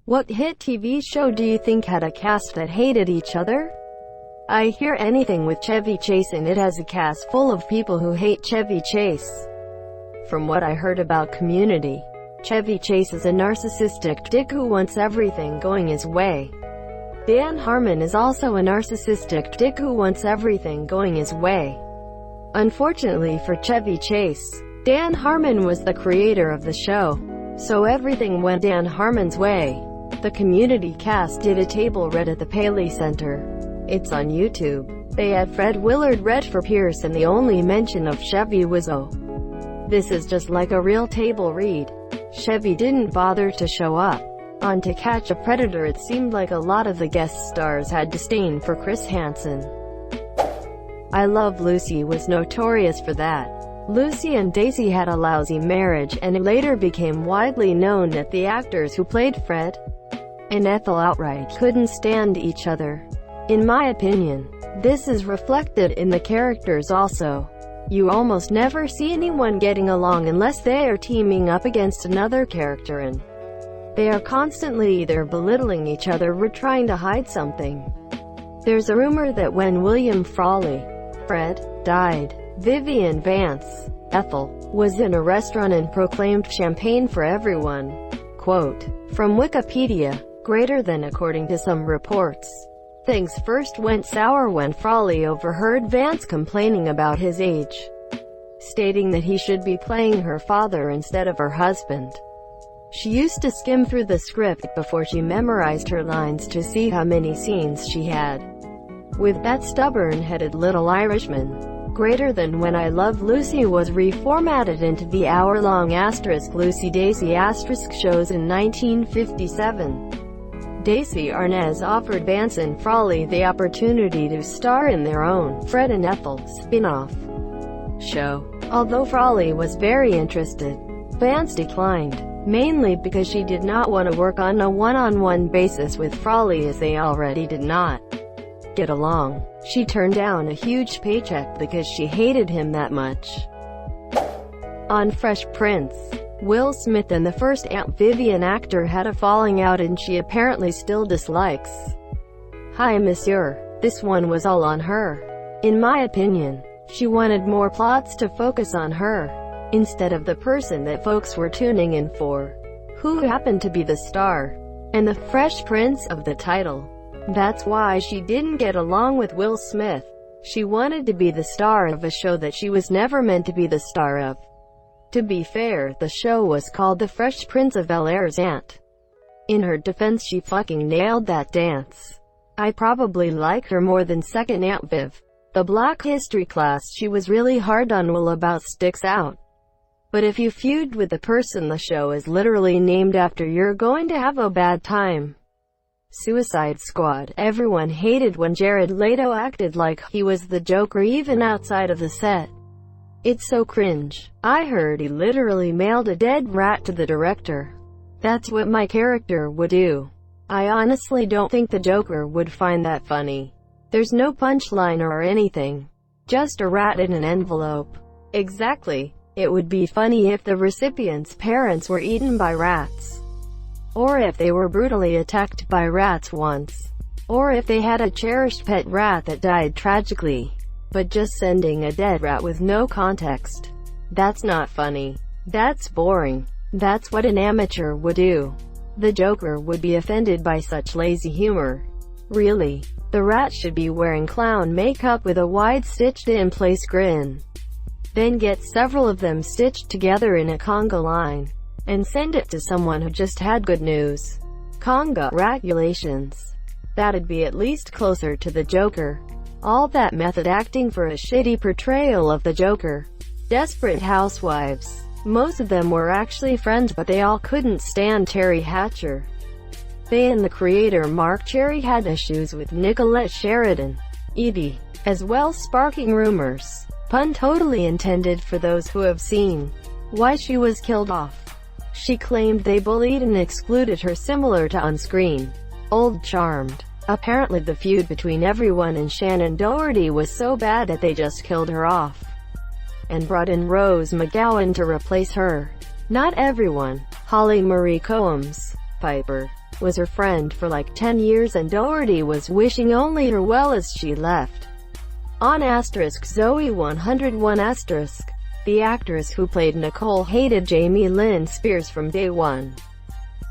What hit TV show do you think had a cast that hated each other? I hear anything with Chevy Chase and it has a cast full of people who hate Chevy Chase. From what I heard about Community, Chevy Chase is a narcissistic dick who wants everything going his way. Dan Harmon is also a narcissistic dick who wants everything going his way. Unfortunately for Chevy Chase, Dan Harmon was the creator of the show, so everything went Dan Harmon's way. The Community cast did a table read at the Paley Center. It's on YouTube. They had Fred Willard read for Pierce and the only mention of Chevy was "Oh, this is just like a real table read." Chevy didn't bother to show up. On To Catch a Predator, it seemed like a lot of the guest stars had disdain for Chris Hansen. I Love Lucy was notorious for that. Lucy and Daisy had a lousy marriage, and it later became widely known that the actors who played Fred and Ethel outright couldn't stand each other. In my opinion, this is reflected in the characters also. You almost never see anyone getting along unless they are teaming up against another character and they are constantly either belittling each other or trying to hide something. There's a rumor that when William Frawley, Fred, died, Vivian Vance, Ethel, was in a restaurant and proclaimed champagne for everyone. Quote, from Wikipedia, greater than. According to some reports, things first went sour when Frawley overheard Vance complaining about his age, stating that he should be playing her father instead of her husband. She used to skim through the script before she memorized her lines to see how many scenes she had with that stubborn-headed little Irishman. Greater than When I Love Lucy was reformatted into the hour-long Lucy Daisy shows in 1957. Daisy Arnaz offered Vance and Frawley the opportunity to star in their own Fred and Ethel spin-off show. Although Frawley was very interested, Vance declined, mainly because she did not want to work on a one-on-one basis with Frawley as they already did not get along. She turned down a huge paycheck because she hated him that much. On Fresh Prince, Will Smith and the first Aunt Vivian actor had a falling out and she apparently still dislikes. Hi Monsieur. This one was all on her. In my opinion, she wanted more plots to focus on her, instead of the person that folks were tuning in for, who happened to be the star and the Fresh Prince of the title. That's why she didn't get along with Will Smith. She wanted to be the star of a show that she was never meant to be the star of. To be fair, the show was called The Fresh Prince of Bel-Air's Aunt. In her defense, she fucking nailed that dance. I probably like her more than second Aunt Viv. The Black History class she was really hard on Will about sticks out. But if you feud with the person the show is literally named after, you're going to have a bad time. Suicide Squad. Everyone hated when Jared Leto acted like he was the Joker even outside of the set. It's so cringe. I heard he literally mailed a dead rat to the director. That's what my character would do. I honestly don't think the Joker would find that funny. There's no punchline or anything. Just a rat in an envelope. Exactly. It would be funny if the recipient's parents were eaten by rats. Or if they were brutally attacked by rats once. Or if they had a cherished pet rat that died tragically. But just sending a dead rat with no context. That's not funny. That's boring. That's what an amateur would do. The Joker would be offended by such lazy humor. Really. The rat should be wearing clown makeup with a wide stitched-in-place grin. Then get several of them stitched together in a conga line and send it to someone who just had good news. Congratulations. That'd be at least closer to the Joker. All that method acting for a shitty portrayal of the Joker. Desperate Housewives. Most of them were actually friends, but they all couldn't stand Terry Hatcher. They and the creator Mark Cherry had issues with Nicolette Sheridan, Edie, as well, sparking rumors. Pun totally intended for those who have seen why she was killed off. She claimed they bullied and excluded her, similar to On Screen. Old Charmed. Apparently the feud between everyone and Shannon Doherty was so bad that they just killed her off and brought in Rose McGowan to replace her. Not everyone. Holly Marie Combs, Piper, was her friend for like 10 years and Doherty was wishing only her well as she left. On Zoe 101 the actress who played Nicole hated Jamie Lynn Spears from day one.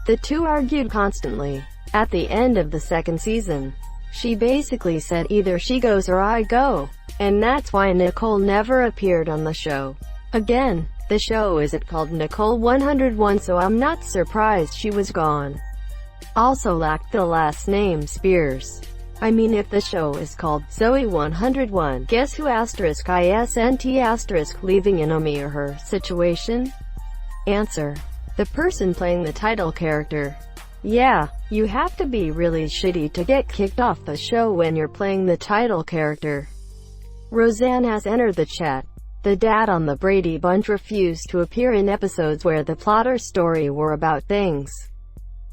The two argued constantly. At the end of the second season, she basically said either she goes or I go, and that's why Nicole never appeared on the show again. The show isn't called Nicole 101, so I'm not surprised she was gone. Also lacked the last name Spears. I mean, if the show is called Zoe 101, guess who isn't leaving in a me or her situation? Answer: the person playing the title character. Yeah, you have to be really shitty to get kicked off the show when you're playing the title character. Roseanne has entered the chat. The dad on the Brady Bunch refused to appear in episodes where the plot or story were about things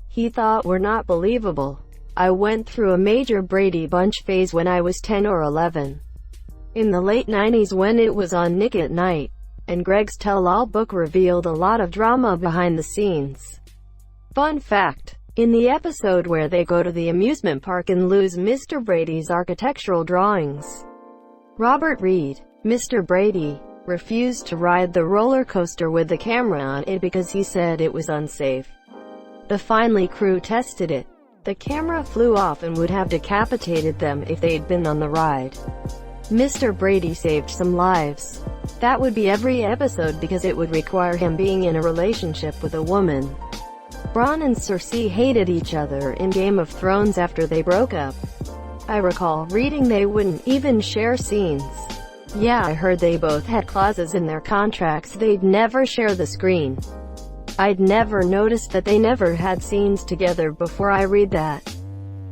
he thought were not believable. I went through a major Brady Bunch phase when I was 10 or 11. In the late 90s when it was on Nick at Night, and Greg's tell-all book revealed a lot of drama behind the scenes. Fun fact: in the episode where they go to the amusement park and lose Mr. Brady's architectural drawings, Robert Reed, Mr. Brady, refused to ride the roller coaster with the camera on it because he said it was unsafe. The Finley crew tested it. The camera flew off and would have decapitated them if they'd been on the ride. Mr. Brady saved some lives. That would be every episode because it would require him being in a relationship with a woman. Bronn and Cersei hated each other in Game of Thrones after they broke up. I recall reading they wouldn't even share scenes. Yeah, I heard they both had clauses in their contracts they'd never share the screen. I'd never noticed that they never had scenes together before I read that.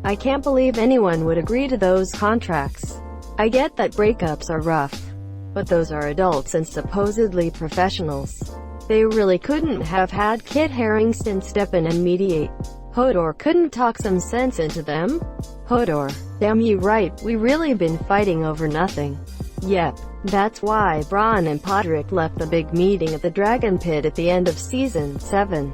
I can't believe anyone would agree to those contracts. I get that breakups are rough, but those are adults and supposedly professionals. They really couldn't have had Kit Harington step in and mediate. Hodor couldn't talk some sense into them? Hodor: damn you right, we really been fighting over nothing. Yep, that's why Bronn and Podrick left the big meeting at the Dragon Pit at the end of Season 7.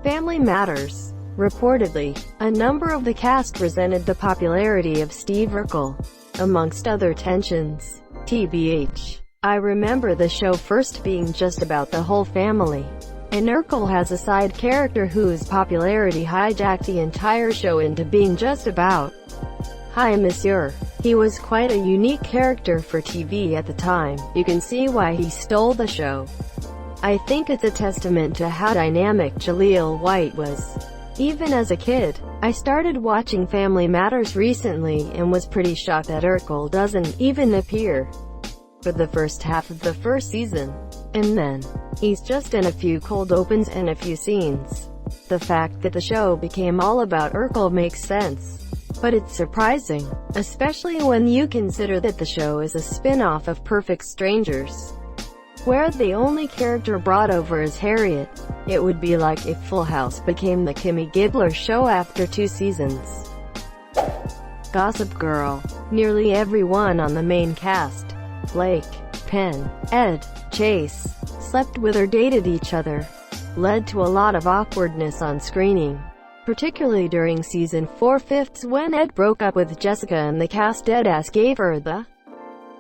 Family Matters. Reportedly, a number of the cast resented the popularity of Steve Urkel, amongst other tensions. TBH. I remember the show first being just about the whole family, and Urkel has a side character whose popularity hijacked the entire show into being just about Hi Monsieur. He was quite a unique character for TV at the time. You can see why he stole the show. I think it's a testament to how dynamic Jaleel White was. Even as a kid, I started watching Family Matters recently and was pretty shocked that Urkel doesn't even appear for the first half of the first season. And then, he's just in a few cold opens and a few scenes. The fact that the show became all about Urkel makes sense. But it's surprising, especially when you consider that the show is a spin-off of Perfect Strangers, where the only character brought over is Harriet. It would be like if Full House became the Kimmy Gibbler show after 2 seasons. Gossip Girl. Nearly everyone on the main cast, Blake, Penn, Ed, Chase, slept with or dated each other. Led to a lot of awkwardness on screening, particularly during season 4/5 when Ed broke up with Jessica and the cast deadass gave her the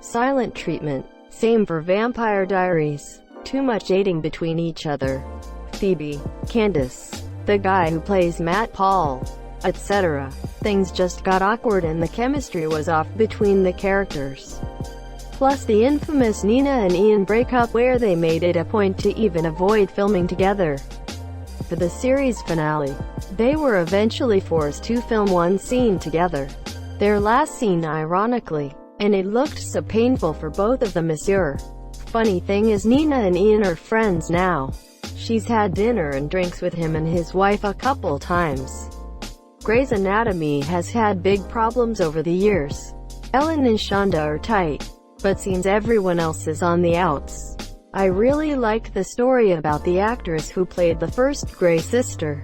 silent treatment. Same for Vampire Diaries. Too much dating between each other. Phoebe, Candace, the guy who plays Matt Paul, etc. Things just got awkward and the chemistry was off between the characters. Plus the infamous Nina and Ian breakup where they made it a point to even avoid filming together. For the series finale, they were eventually forced to film one scene together. Their last scene ironically, and it looked so painful for both of them. Monsieur. Funny thing is Nina and Ian are friends now. She's had dinner and drinks with him and his wife a couple times. Grey's Anatomy has had big problems over the years. Ellen and Shonda are tight, but seems everyone else is on the outs. I really like the story about the actress who played the first Grey sister.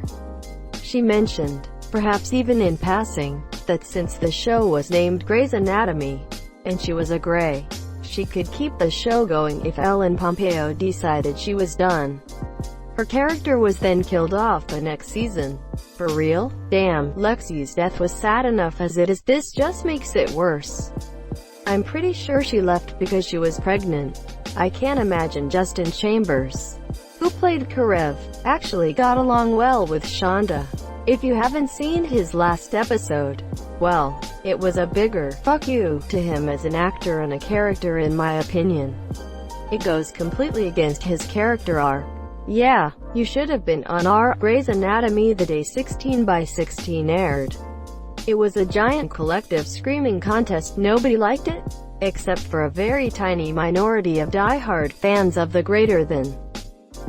She mentioned, perhaps even in passing, that since the show was named Grey's Anatomy, and she was a Grey, she could keep the show going if Ellen Pompeo decided she was done. Her character was then killed off the next season. For real? Damn, Lexi's death was sad enough as it is, this just makes it worse. I'm pretty sure she left because she was pregnant. I can't imagine Justin Chambers, who played Karev, actually got along well with Shonda. If you haven't seen his last episode, well, it was a bigger fuck you to him as an actor and a character in my opinion. It goes completely against his character arc. Yeah, you should have been on our Grey's Anatomy the day 16 by 16 aired. It was a giant collective screaming contest. Nobody liked it, except for a very tiny minority of die-hard fans of the greater than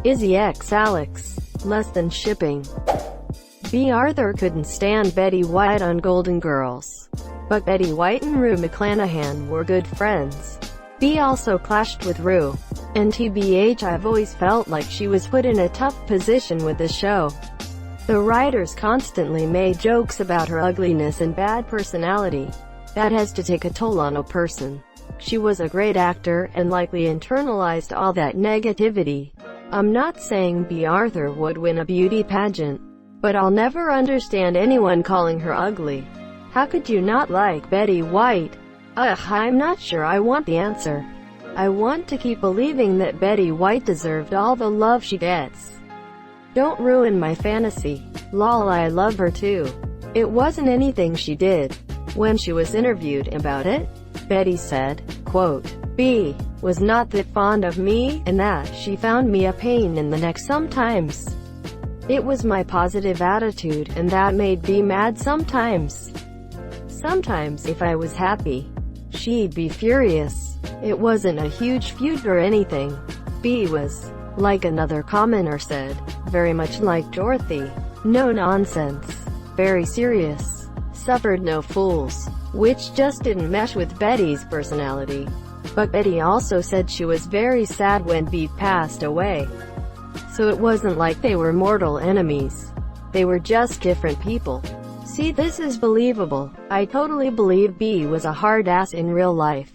Izzy x Alex. Less than shipping. B. Arthur couldn't stand Betty White on Golden Girls, but Betty White and Rue McClanahan were good friends. B. also clashed with Rue, and TBH I've always felt like she was put in a tough position with the show. The writers constantly made jokes about her ugliness and bad personality. That has to take a toll on a person. She was a great actor and likely internalized all that negativity. I'm not saying B. Arthur would win a beauty pageant, but I'll never understand anyone calling her ugly. How could you not like Betty White? I'm not sure I want the answer. I want to keep believing that Betty White deserved all the love she gets. Don't ruin my fantasy. Lol, I love her too. It wasn't anything she did. When she was interviewed about it, Betty said, quote, B. was not that fond of me, and that she found me a pain in the neck sometimes. It was my positive attitude, and that made B mad sometimes. Sometimes if I was happy, she'd be furious. It wasn't a huge feud or anything. B was, like another commenter said, very much like Dorothy. No nonsense. Very serious. Suffered no fools. Which just didn't mesh with Betty's personality. But Betty also said she was very sad when B passed away. So it wasn't like they were mortal enemies. They were just different people. See, this is believable. I totally believe B was a hard ass in real life.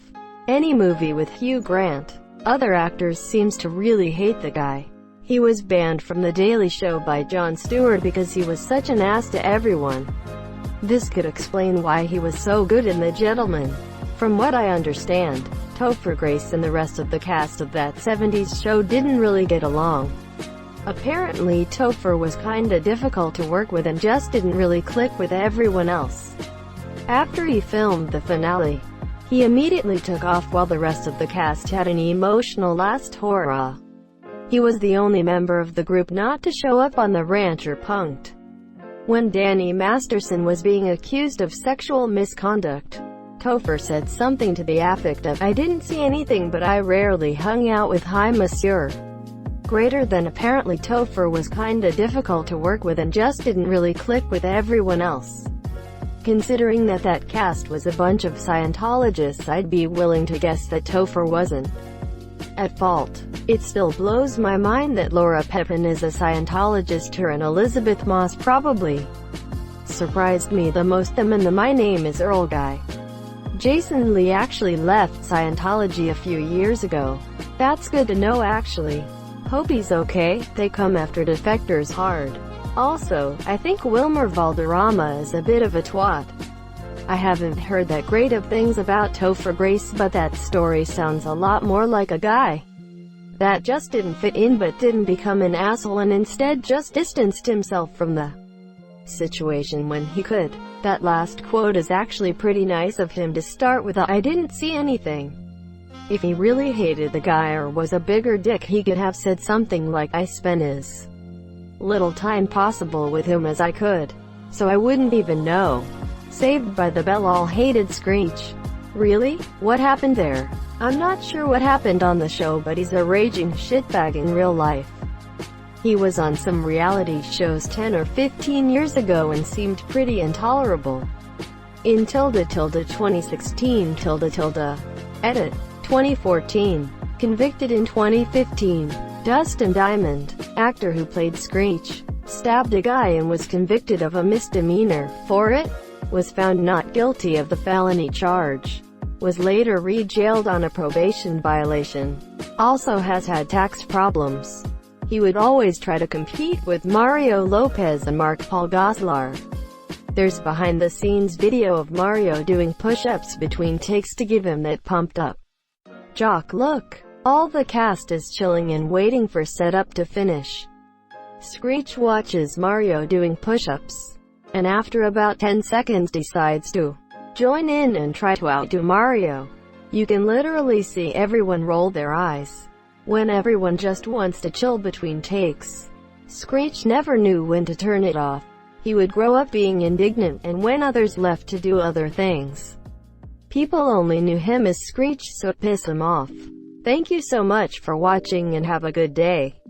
Any movie with Hugh Grant. Other actors seems to really hate the guy. He was banned from The Daily Show by Jon Stewart because he was such an ass to everyone. This could explain why he was so good in The Gentleman. From what I understand, Topher Grace and the rest of the cast of that 70s show didn't really get along. Apparently Topher was kinda difficult to work with and just didn't really click with everyone else. After he filmed the finale, he immediately took off while the rest of the cast had an emotional last hurrah. He was the only member of the group not to show up on the ranch or punked. When Danny Masterson was being accused of sexual misconduct, Topher said something to the effect of, I didn't see anything but I rarely hung out with Hi Monsieur. Greater than apparently Topher was kinda difficult to work with and just didn't really click with everyone else. Considering that that cast was a bunch of Scientologists, I'd be willing to guess that Topher wasn't at fault. It still blows my mind that Laura Pepin is a Scientologist. Her and Elizabeth Moss probably surprised me the most. Them and the My Name is Earl guy. Jason Lee actually left Scientology a few years ago. That's good to know actually. Hope he's okay. They come after defectors hard. Also, I think Wilmer Valderrama is a bit of a twat. I haven't heard that great of things about Topher Grace, but that story sounds a lot more like a guy that just didn't fit in but didn't become an asshole and instead just distanced himself from the situation when he could. That last quote is actually pretty nice of him to start with a I didn't see anything. If he really hated the guy or was a bigger dick, he could have said something like I spent as little time possible with him as I could, so I wouldn't even know. Saved by the Bell all hated Screech. Really? What happened there? I'm not sure what happened on the show, but he's a raging shitbag in real life. He was on some reality shows 10 or 15 years ago and seemed pretty intolerable. In tilde 2016 edit 2014. Convicted in 2015. Dustin Diamond, actor who played Screech, stabbed a guy and was convicted of a misdemeanor for it. Was found not guilty of the felony charge. Was later re-jailed on a probation violation. Also has had tax problems. He would always try to compete with Mario Lopez and Mark-Paul Gosselaar. There's behind-the-scenes video of Mario doing push-ups between takes to give him that pumped-up jock look. All the cast is chilling and waiting for setup to finish. Screech watches Mario doing push-ups, and after about 10 seconds decides to join in and try to outdo Mario. You can literally see everyone roll their eyes when everyone just wants to chill between takes. Screech never knew when to turn it off. He would grow up being indignant, and when others left to do other things, people only knew him as Screech, so it pissed him off. Thank you so much for watching and have a good day.